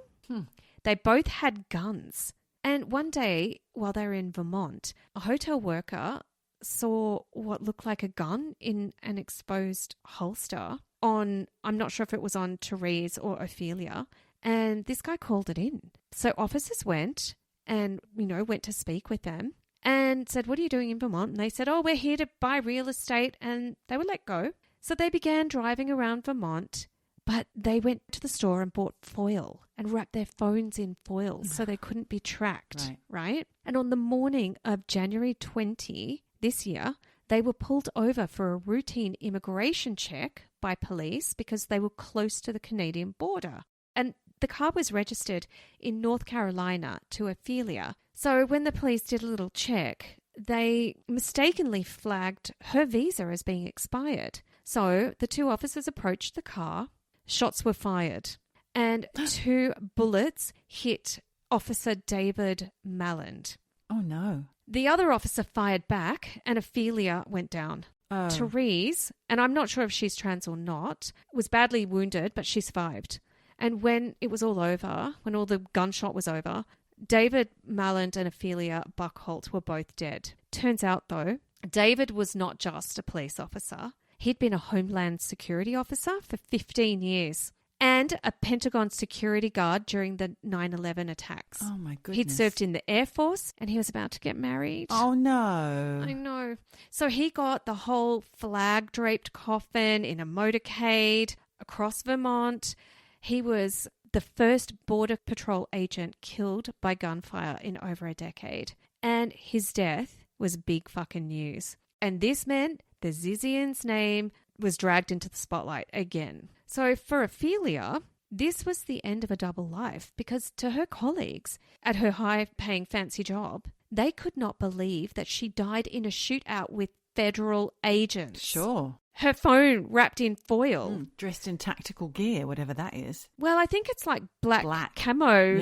They both had guns. And one day, while they were in Vermont, a hotel worker saw what looked like a gun in an exposed holster on, I'm not sure if it was on Therese or Ophelia, and this guy called it in. So officers went and, went to speak with them and said, what are you doing in Vermont? And they said, we're here to buy real estate, and they were let go. So they began driving around Vermont, but they went to the store and bought foil and wrapped their phones in foil so they couldn't be tracked, right? And on the morning of January 20 this year, they were pulled over for a routine immigration check by police because they were close to the Canadian border. And the car was registered in North Carolina to Ophelia. So when the police did a little check, they mistakenly flagged her visa as being expired. So the two officers approached the car. Shots were fired, and 2 bullets hit Officer David Malland. Oh, no. The other officer fired back, and Ophelia went down. Therese, and I'm not sure if she's trans or not, was badly wounded, but she survived. And when it was all over, when all the gunshot was over, David Malland and Ophelia Buckholt were both dead. Turns out, though, David was not just a police officer. He'd been a Homeland Security officer for 15 years and a Pentagon security guard during the 9/11 attacks. Oh, my goodness. He'd served in the Air Force and he was about to get married. Oh, no. I know. So he got the whole flag-draped coffin in a motorcade across Vermont. He was the first Border Patrol agent killed by gunfire in over a decade. And his death was big fucking news. And this meant the Zizians' name was dragged into the spotlight again. So for Ophelia, this was the end of a double life because to her colleagues at her high-paying fancy job, they could not believe that she died in a shootout with federal agents. Sure. Her phone wrapped in foil. Dressed in tactical gear, whatever that is. Well, I think it's like black camo,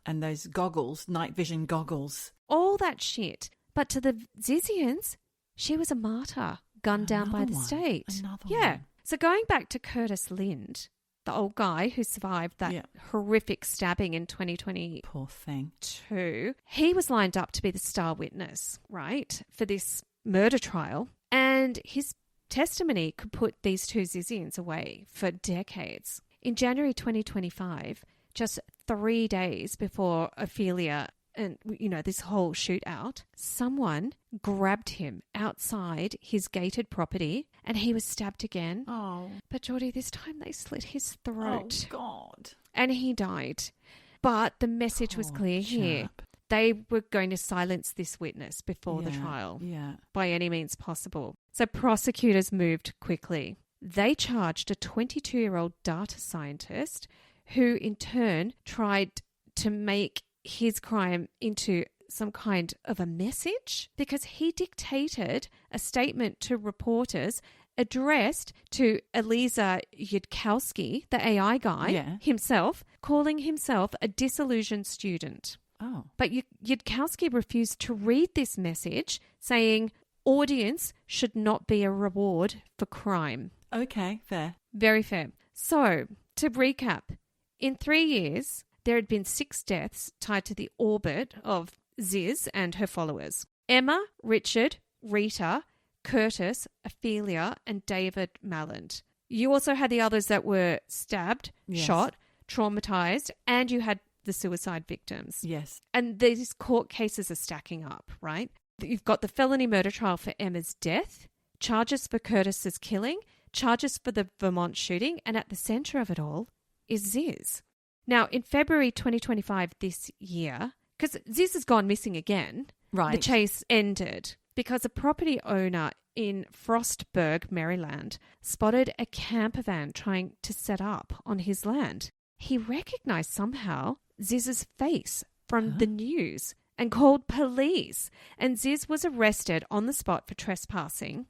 And those goggles, night vision goggles. All that shit. But to the Zizians, she was a martyr, gunned down by the state. Another one. one. So going back to Curtis Lind, the old guy who survived that horrific stabbing in 2022. Poor thing. He was lined up to be the star witness, right, for this murder trial. And his testimony could put these two Zizians away for decades. In January 2025, just 3 days before Ophelia and, this whole shootout, someone grabbed him outside his gated property and he was stabbed again. Oh. But, Geordie, this time they slit his throat. Oh, God. And he died. But the message was clear here. They were going to silence this witness before the trial by any means possible. So prosecutors moved quickly. They charged a 22-year-old data scientist who in turn tried to make his crime into some kind of a message because he dictated a statement to reporters addressed to Eliezer Yudkowsky, the AI guy himself, calling himself a disillusioned student. Oh. But Yudkowsky refused to read this message, saying audience should not be a reward for crime. Okay, fair. Very fair. So, to recap, in 3 years, there had been 6 deaths tied to the orbit of Ziz and her followers. Emma, Richard, Rita, Curtis, Ophelia, and David Malland. You also had the others that were stabbed, shot, traumatized, and you had the suicide victims. Yes. And these court cases are stacking up, right? You've got the felony murder trial for Emma's death, charges for Curtis's killing, charges for the Vermont shooting, and at the center of it all is Ziz. Now, in February 2025 this year, because Ziz has gone missing again, Right. the chase ended because a property owner in Frostburg, Maryland, spotted a camper van trying to set up on his land. He recognized somehow Ziz's face from the news and called police. And Ziz was arrested on the spot for trespassing,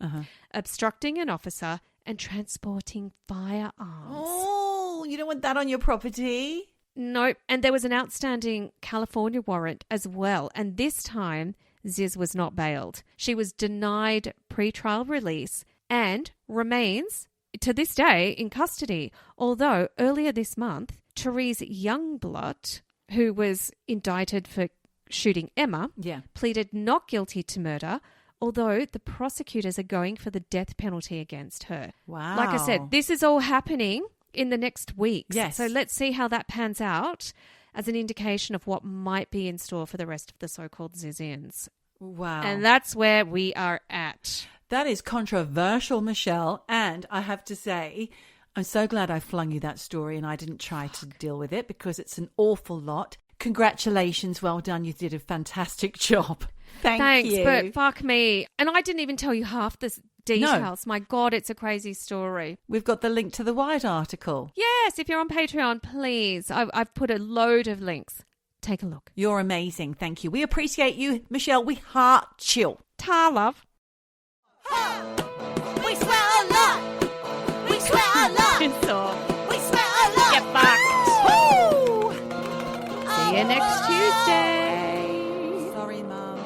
obstructing an officer, and transporting firearms. Oh, you don't want that on your property? Nope. And there was an outstanding California warrant as well. And this time, Ziz was not bailed. She was denied pretrial release and remains, to this day, in custody. Although earlier this month, Therese Youngblood, who was indicted for shooting Emma, pleaded not guilty to murder, although the prosecutors are going for the death penalty against her. Wow. Like I said, this is all happening in the next weeks. Yes. So let's see how that pans out as an indication of what might be in store for the rest of the so-called Zizians. Wow. And that's where we are at. That is controversial, Michelle. And I have to say, I'm so glad I flung you that story and I didn't try to deal with it because it's an awful lot. Congratulations. Well done. You did a fantastic job. Thanks, you. But fuck me. And I didn't even tell you half the details. No. My God, it's a crazy story. We've got the link to the Wired article. Yes, if you're on Patreon, please. I've put a load of links. Take a look. You're amazing. Thank you. We appreciate you, Michelle. We heart chill. Ta, love. We swear a lot. We swear a lot. We swear a lot. Get back. See you next Tuesday. Sorry, Mum.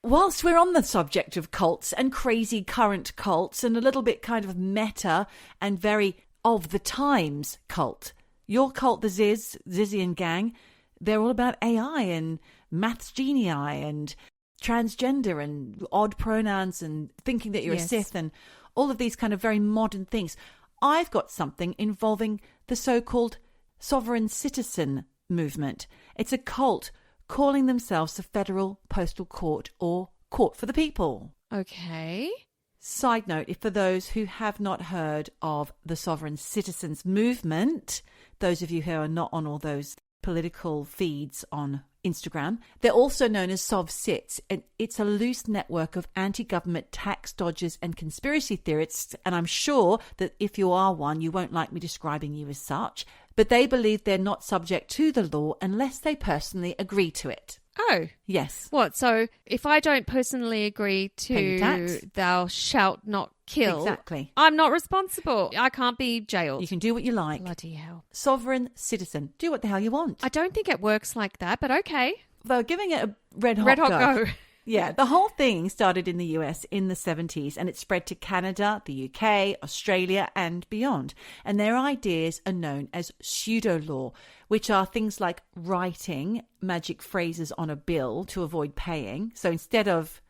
Whilst we're on the subject of cults and crazy current cults and a little bit kind of meta and very of the times cult, your cult, the Zizian gang, they're all about AI and maths genii and transgender and odd pronouns and thinking that you're a Sith and all of these kind of very modern things. I've got something involving the so-called sovereign citizen movement. It's a cult calling themselves the Federal Postal Court or Court for the People. Okay. Side note, if for those who have not heard of the sovereign citizens movement, those of you who are not on all those political feeds on Instagram, they're also known as SovCits. And it's a loose network of anti-government tax dodgers and conspiracy theorists. And I'm sure that if you are one, you won't like me describing you as such. But they believe they're not subject to the law unless they personally agree to it. Oh. Yes. What? So if I don't personally agree to thou shalt not kill, exactly, I'm not responsible. I can't be jailed. You can do what you like. Bloody hell. Sovereign citizen. Do what the hell you want. I don't think it works like that, but okay. They're giving it a red hot go. Yeah, the whole thing started in the US in the 70s and it spread to Canada, the UK, Australia and beyond. And their ideas are known as pseudo-law, which are things like writing magic phrases on a bill to avoid paying. So instead of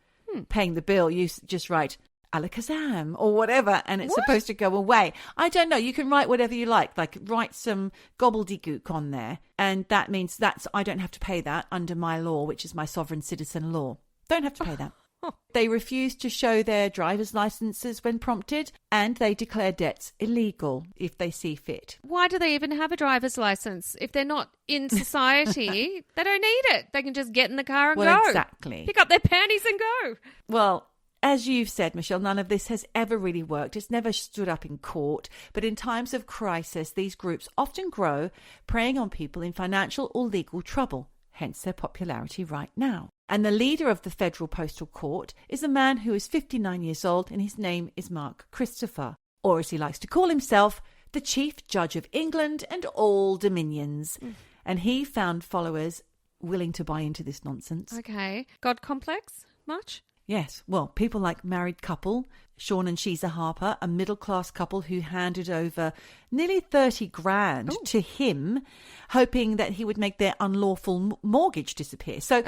paying the bill, you just write alakazam or whatever and it's supposed to go away. I don't know. You can write whatever you like write some gobbledygook on there. And that means I don't have to pay that under my law, which is my sovereign citizen law. Don't have to pay that. They refuse to show their driver's licenses when prompted, and they declare debts illegal if they see fit. Why do they even have a driver's license? If they're not in society, they don't need it. They can just get in the car and go. Exactly. Pick up their panties and go. Well, as you've said, Michelle, none of this has ever really worked. It's never stood up in court. But in times of crisis, these groups often grow, preying on people in financial or legal trouble. Hence their popularity right now. And the leader of the Federal Postal Court is a man who is 59 years old and his name is Mark Christopher, or as he likes to call himself, the Chief Judge of England and all dominions. And he found followers willing to buy into this nonsense. Okay. God complex much? Yes. Well, people like married couple, Sean and Sheeza Harper, a middle-class couple who handed over nearly 30 grand to him, hoping that he would make their unlawful mortgage disappear. So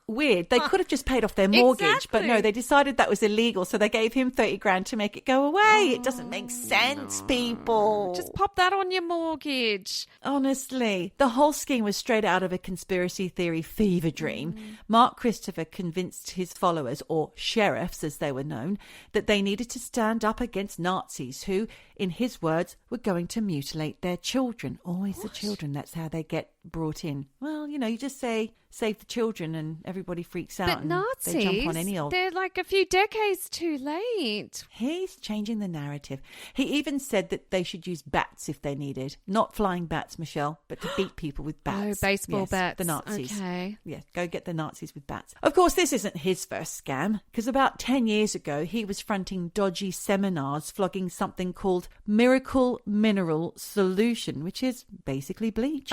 weird. They could have just paid off their mortgage, but no, they decided that was illegal. So they gave him 30 grand to make it go away. It doesn't make sense, people. Just pop that on your mortgage. Honestly, the whole scheme was straight out of a conspiracy theory fever dream. Mark Christopher convinced his followers, or sheriffs as they were known, that they needed to stand up against Nazis who, in his words, were going to mutilate their children. Always the children. That's how they get brought in. Well, you just say, save the children and everybody freaks out. But and Nazis, they jump on any old... they're like a few decades too late. He's changing the narrative. He even said that they should use bats if they needed. Not flying bats, Michelle, but to beat people with bats. Oh, baseball bats. The Nazis. Okay. Yeah, go get the Nazis with bats. Of course, this isn't his first scam, because about 10 years ago, he was fronting dodgy seminars flogging something called Miracle Mineral Solution, which is basically bleach,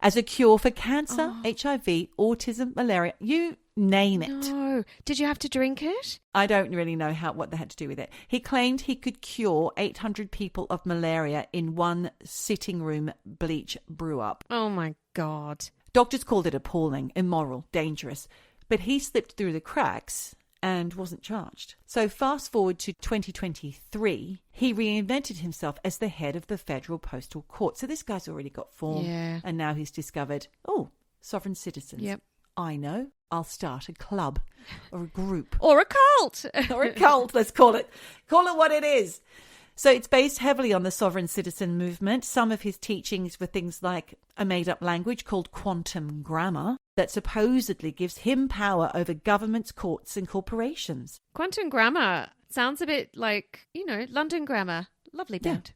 as a cure for cancer, HIV, autism, malaria, you name it. No. Did you have to drink it? I don't really know what they had to do with it. He claimed he could cure 800 people of malaria in one sitting room bleach brew up. Oh my God. Doctors called it appalling, immoral, dangerous. But he slipped through the cracks and wasn't charged. So fast forward to 2023, he reinvented himself as the head of the Federal Postal Court. So this guy's already got form. Yeah. And now he's discovered, sovereign citizens. Yep. I know. I'll start a club or a group. Or a cult. Or a cult, let's call it. Call it what it is. So it's based heavily on the sovereign citizen movement. Some of his teachings were things like a made-up language called quantum grammar that supposedly gives him power over governments, courts and corporations. Quantum grammar sounds a bit like, London Grammar. Lovely band. Yeah.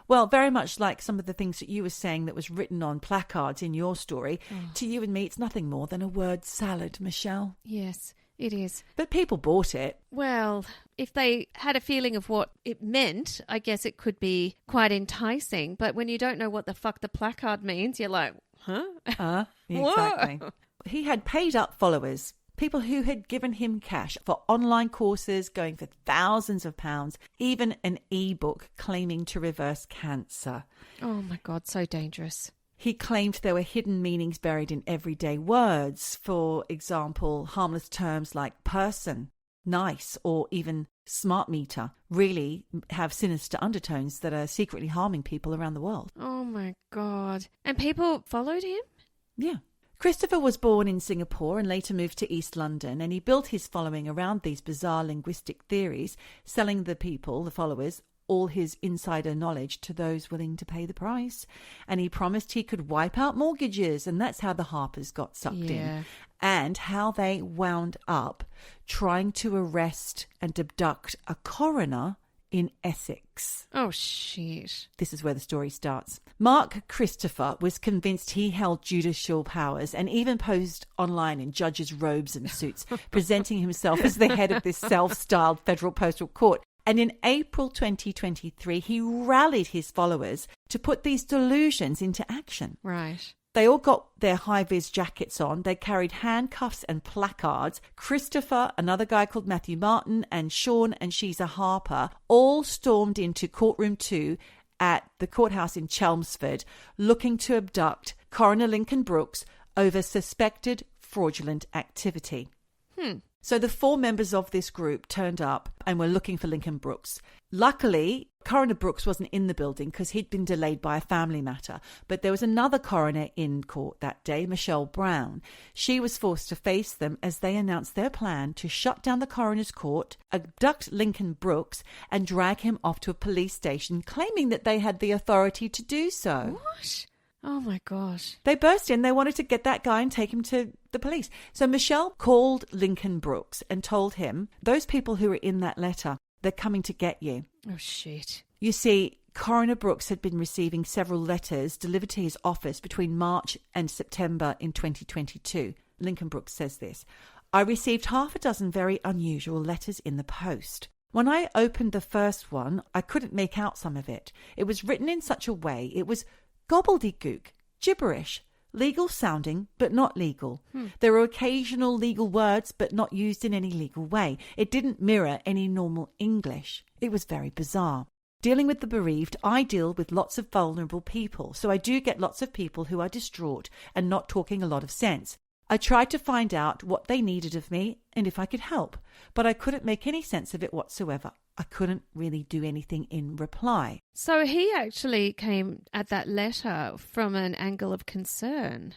Well, very much like some of the things that you were saying that was written on placards in your story. To you and me, it's nothing more than a word salad, Michelle. Yes, it is. But people bought it. Well, if they had a feeling of what it meant, I guess it could be quite enticing. But when you don't know what the fuck the placard means, you're like, huh? Exactly. He had paid up followers, people who had given him cash for online courses going for thousands of pounds, even an e-book claiming to reverse cancer. Oh my God, so dangerous. He claimed there were hidden meanings buried in everyday words. For example, harmless terms like person, nice, or even smart meter really have sinister undertones that are secretly harming people around the world. Oh my God. And people followed him? Yeah. Christopher was born in Singapore and later moved to East London, and he built his following around these bizarre linguistic theories, selling the followers, all his insider knowledge to those willing to pay the price. And he promised he could wipe out mortgages, and that's how the Harpers got sucked in. And how they wound up trying to arrest and abduct a coroner in Essex. Oh, shit. This is where the story starts. Mark Christopher was convinced he held judicial powers and even posed online in judges' robes and suits, presenting himself as the head of this self-styled Federal Postal Court. And in April 2023, he rallied his followers to put these delusions into action. Right. They all got their high-vis jackets on. They carried handcuffs and placards. Christopher, another guy called Matthew Martin, and Sean and Sheeza Harper all stormed into courtroom 2 at the courthouse in Chelmsford, looking to abduct Coroner Lincoln Brooks over suspected fraudulent activity. So the 4 members of this group turned up and were looking for Lincoln Brooks. Luckily, Coroner Brooks wasn't in the building because he'd been delayed by a family matter. But there was another coroner in court that day, Michelle Brown. She was forced to face them as they announced their plan to shut down the coroner's court, abduct Lincoln Brooks, and drag him off to a police station, claiming that they had the authority to do so. What? Oh my gosh. They burst in. They wanted to get that guy and take him to the police. So Michelle called Lincoln Brooks and told him, those people who are in that letter, they're coming to get you. Oh, shit. You see, Coroner Brooks had been receiving several letters delivered to his office between March and September in 2022. Lincoln Brooks says this: I received half a dozen very unusual letters in the post. When I opened the first one, I couldn't make out some of it. It was written in such a way, it was gobbledygook, gibberish, legal sounding, but not legal. There were occasional legal words, but not used in any legal way. It didn't mirror any normal English. It was very bizarre. Dealing with the bereaved, I deal with lots of vulnerable people, so I do get lots of people who are distraught and not talking a lot of sense. I tried to find out what they needed of me and if I could help, but I couldn't make any sense of it whatsoever. I couldn't really do anything in reply. So he actually came at that letter from an angle of concern.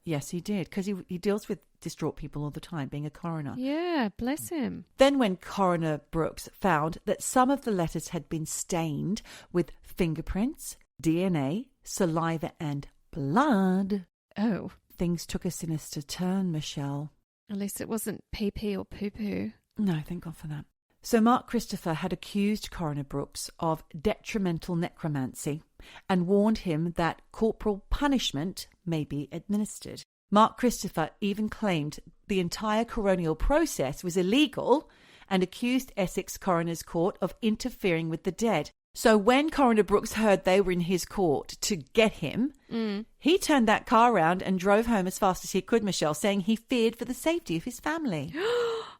Yes, he did, because he deals with distraught people all the time, being a coroner. Yeah, bless him. Then when Coroner Brooks found that some of the letters had been stained with fingerprints, DNA, saliva and blood, Oh, things took a sinister turn, Michelle. at least it wasn't pee-pee or poo-poo. No, thank God for that. So Mark Christopher had accused Coroner Brooks of detrimental necromancy and warned him that corporal punishment may be administered. Mark Christopher even claimed the entire coronial process was illegal and accused Essex Coroner's Court of interfering with the dead. So when Coroner Brooks heard they were in his court to get him, he turned that car around and drove home as fast as he could, Michelle, saying he feared for the safety of his family.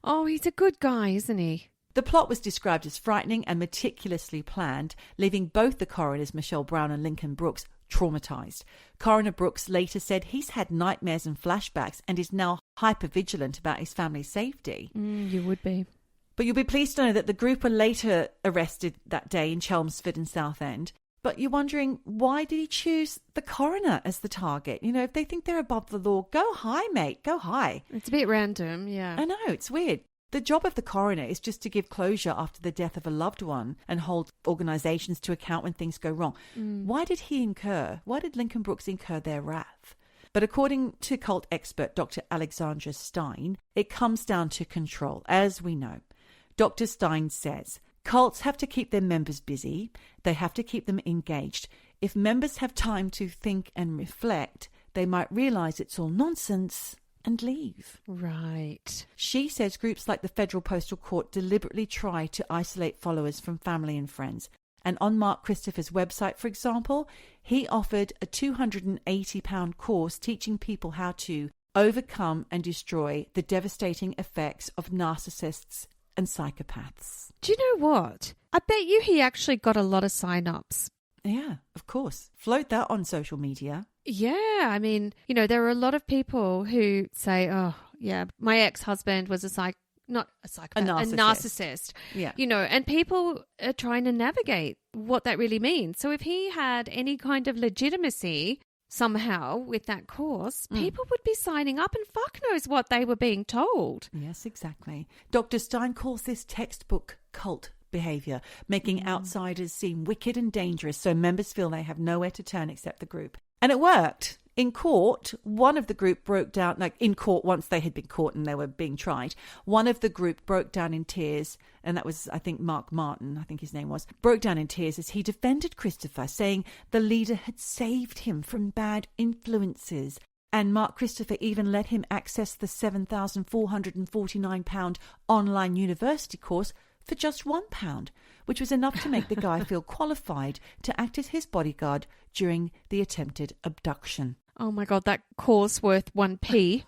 Oh, he's a good guy, isn't he? The plot was described as frightening and meticulously planned, leaving both the coroners, Michelle Brown and Lincoln Brooks, traumatised. Coroner Brooks later said he's had nightmares and flashbacks and is now hyper-vigilant about his family's safety. You would be. But you'll be pleased to know that the group were later arrested that day in Chelmsford and Southend. But you're wondering, why did he choose the coroner as the target? You know, if they think they're above the law, go high, mate, go high. It's a bit random, yeah. I know, it's weird. The job of the coroner is just to give closure after the death of a loved one and hold organisations to account when things go wrong. Why did Lincoln Brooks incur their wrath? But according to cult expert Dr. Alexandra Stein, it comes down to control, as we know. Dr. Stein says, cults have to keep their members busy. They have to keep them engaged. If members have time to think and reflect, they might realise it's all nonsense and leave. Right. She says groups like the Federal Postal Court deliberately try to isolate followers from family and friends. And on Mark Christopher's website, for example, he offered a £280 course teaching people how to overcome and destroy the devastating effects of narcissists and psychopaths. Do you know what? I bet you he actually got a lot of sign-ups. Yeah, of course. Float that on social media. Yeah, I mean, you know, there are a lot of people who say, oh, yeah, my ex-husband was a narcissist. Yeah. You know, and people are trying to navigate what that really means. So if he had any kind of legitimacy somehow with that course, people would be signing up and fuck knows what they were being told. Yes, exactly. Dr. Stein calls this textbook cult behaviour, making outsiders seem wicked and dangerous so members feel they have nowhere to turn except the group. And it worked. In court, one of the group broke down, once they had been caught and they were being tried, one of the group broke down in tears, and that was, I think, Mark Martin, I think his name was, broke down in tears as he defended Christopher, saying the leader had saved him from bad influences. And Mark Christopher even let him access the £7,449 online university course for just £1, which was enough to make the guy feel qualified to act as his bodyguard during the attempted abduction. Oh my God, that course worth 1p.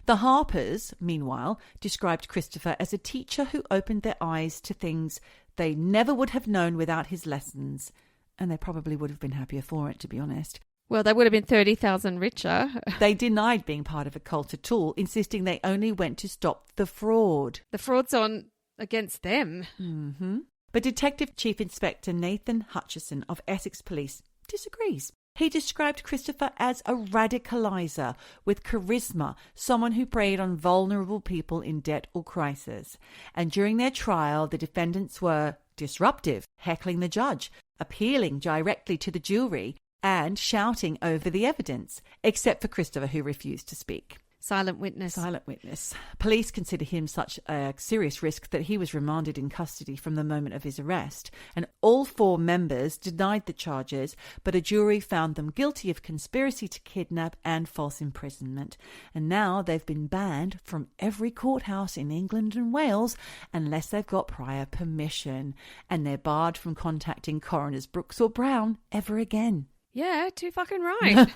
The Harpers, meanwhile, described Christopher as a teacher who opened their eyes to things they never would have known without his lessons. And they probably would have been happier for it, to be honest. Well, they would have been 30,000 richer. They denied being part of a cult at all, insisting they only went to stop the fraud. The fraud's on against them. Mm-hmm. But Detective Chief Inspector Nathan Hutchison of Essex Police disagrees. He described Christopher as a radicalizer with charisma, someone who preyed on vulnerable people in debt or crisis. And during their trial, the defendants were disruptive, heckling the judge, appealing directly to the jury, and shouting over the evidence, except for Christopher, who refused to speak. Silent witness. Silent witness. Police consider him such a serious risk that he was remanded in custody from the moment of his arrest. And all 4 members denied the charges, but a jury found them guilty of conspiracy to kidnap and false imprisonment. And now they've been banned from every courthouse in England and Wales unless they've got prior permission. And they're barred from contacting coroners Brooks or Brown ever again. Yeah, too fucking right.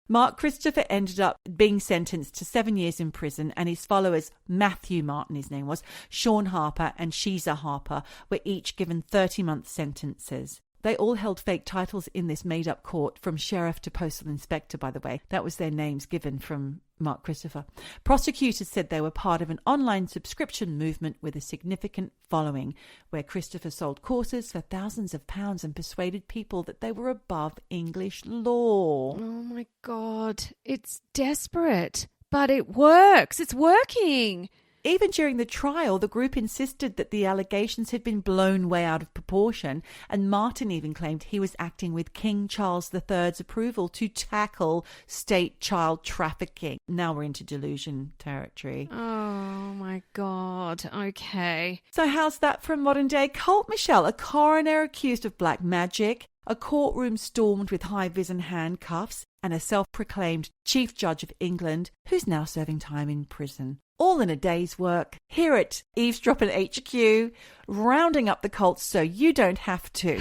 Mark Christopher ended up being sentenced to 7 years in prison, and his followers, Matthew Martin, his name was, Sean Harper and Sheza Harper, were each given 30-month sentences. They all held fake titles in this made-up court, from sheriff to postal inspector, by the way. That was their names given from Mark Christopher. Prosecutors said they were part of an online subscription movement with a significant following, where Christopher sold courses for thousands of pounds and persuaded people that they were above English law. Oh my God, it's desperate, but it works. It's working. Even during the trial, the group insisted that the allegations had been blown way out of proportion, and Martin even claimed he was acting with King Charles III's approval to tackle state child trafficking. Now we're into delusion territory. Oh my God. Okay. So how's that from modern day cult, Michelle? A coroner accused of black magic, a courtroom stormed with high-vis and handcuffs, and a self-proclaimed Chief Judge of England who's now serving time in prison. All in a day's work, here at Eavesdroppin HQ, rounding up the cults so you don't have to.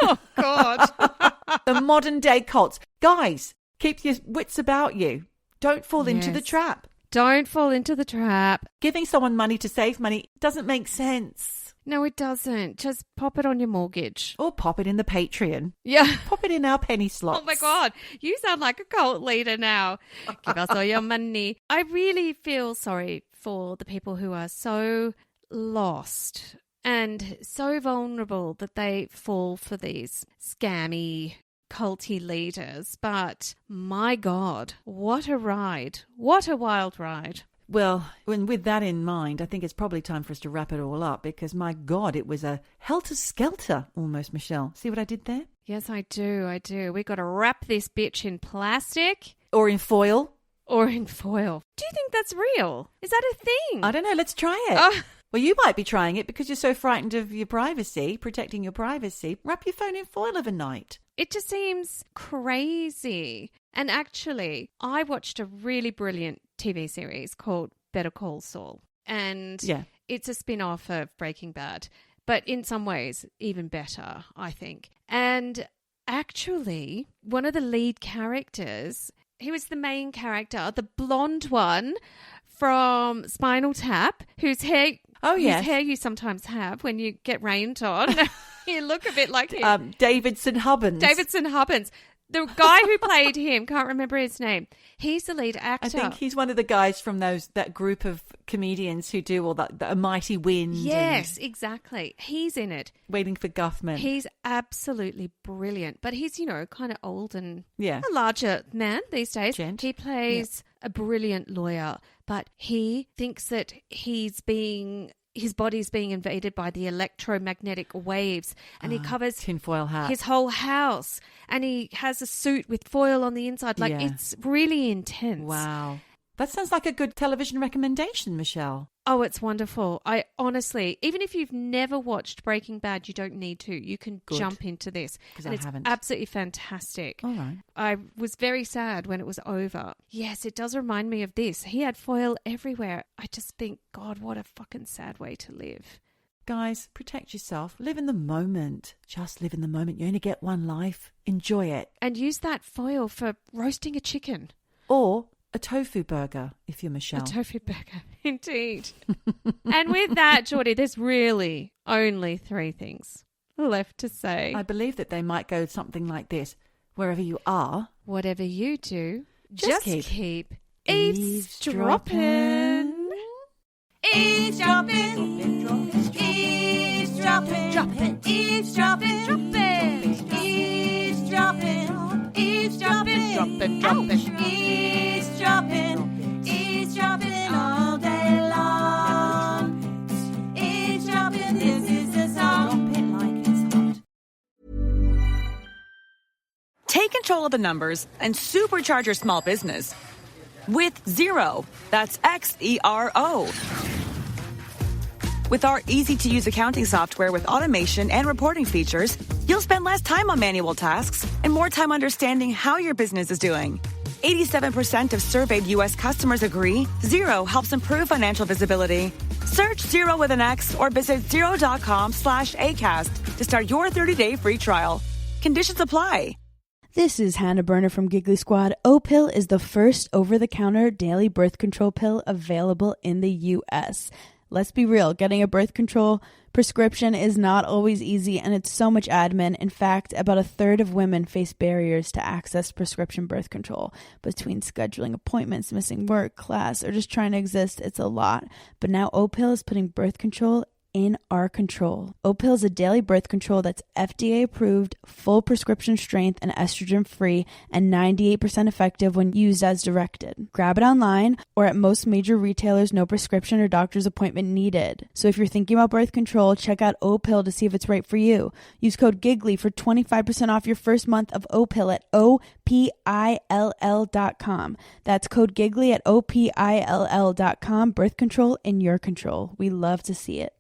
Oh, God. The modern day cults. Guys, keep your wits about you. Don't fall into the trap. Don't fall into the trap. Giving someone money to save money doesn't make sense. No, it doesn't. Just pop it on your mortgage. Or pop it in the Patreon. Yeah. Pop it in our penny slots. Oh my God, you sound like a cult leader now. Give us all your money. I really feel sorry for the people who are so lost and so vulnerable that they fall for these scammy, culty leaders. But my God, what a ride. What a wild ride. Well, with that in mind, I think it's probably time for us to wrap it all up because, my God, it was a helter-skelter almost, Michelle. See what I did there? Yes, I do. We got to wrap this bitch in plastic. Or in foil. Or in foil. Do you think that's real? Is that a thing? I don't know. Let's try it. Well, you might be trying it because you're so frightened of your privacy, protecting your privacy. Wrap your phone in foil overnight. It just seems crazy. And actually, I watched a really brilliant TV series called Better Call Saul. And it's a spin-off of Breaking Bad, but in some ways even better, I think. And actually, one of the lead characters, he was the main character, the blonde one from Spinal Tap, whose hair you sometimes have when you get rained on. You look a bit like him. Davidson Hubbins. The guy who played him, can't remember his name. He's the lead actor. I think he's one of the guys from that group of comedians who do all that, A Mighty Wind. Yes, exactly. He's in it. Waiting for Guffman. He's absolutely brilliant. But he's, kind of old and a larger man these days. Gent. He plays a brilliant lawyer, but he thinks that his body's being invaded by the electromagnetic waves, and he covers tinfoil hat, his whole house, and he has a suit with foil on the inside. It's really intense. Wow. That sounds like a good television recommendation, Michelle. Oh, it's wonderful. I honestly, even if you've never watched Breaking Bad, you don't need to. You can jump into this. Because I haven't. Absolutely fantastic. All right. I was very sad when it was over. Yes, it does remind me of this. He had foil everywhere. I just think, God, what a fucking sad way to live. Guys, protect yourself. Live in the moment. Just live in the moment. You only get one life. Enjoy it. And use that foil for roasting a chicken. Or a tofu burger, if you're Michelle. A tofu burger, indeed. And with that, Geordie, there's really only 3 things left to say. I believe that they might go something like this. Wherever you are, whatever you do, just keep eavesdropping. Eavesdropping. Eavesdropping. Dropping. Eavesdropping. Dropping. Eavesdropping. Eavesdropping. Dropping. Eavesdropping all day long. Eavesdropping, this is the song. drop it like it's hot. Take control of the numbers and supercharge your small business with Xero. That's Xero. With our easy-to-use accounting software with automation and reporting features, you'll spend less time on manual tasks and more time understanding how your business is doing. 87% of surveyed U.S. customers agree Xero helps improve financial visibility. Search Xero with an X or visit Xero.com/ACAST to start your 30-day free trial. Conditions apply. This is Hannah Berner from Giggly Squad. O-Pill is the first over-the-counter daily birth control pill available in the U.S. Let's be real, getting a birth control prescription is not always easy, and it's so much admin. In fact, about a third of women face barriers to access prescription birth control. Between scheduling appointments, missing work, class, or just trying to exist, it's a lot. But now Opill is putting birth control in our control. Opill is a daily birth control that's FDA approved, full prescription strength, and estrogen free, and 98% effective when used as directed. Grab it online or at most major retailers, no prescription or doctor's appointment needed. So if you're thinking about birth control, check out Opill to see if it's right for you. Use code GIGGLY for 25% off your first month of Opill at OPILL.com. That's code GIGGLY at OPILL.com. Birth control in your control. We love to see it.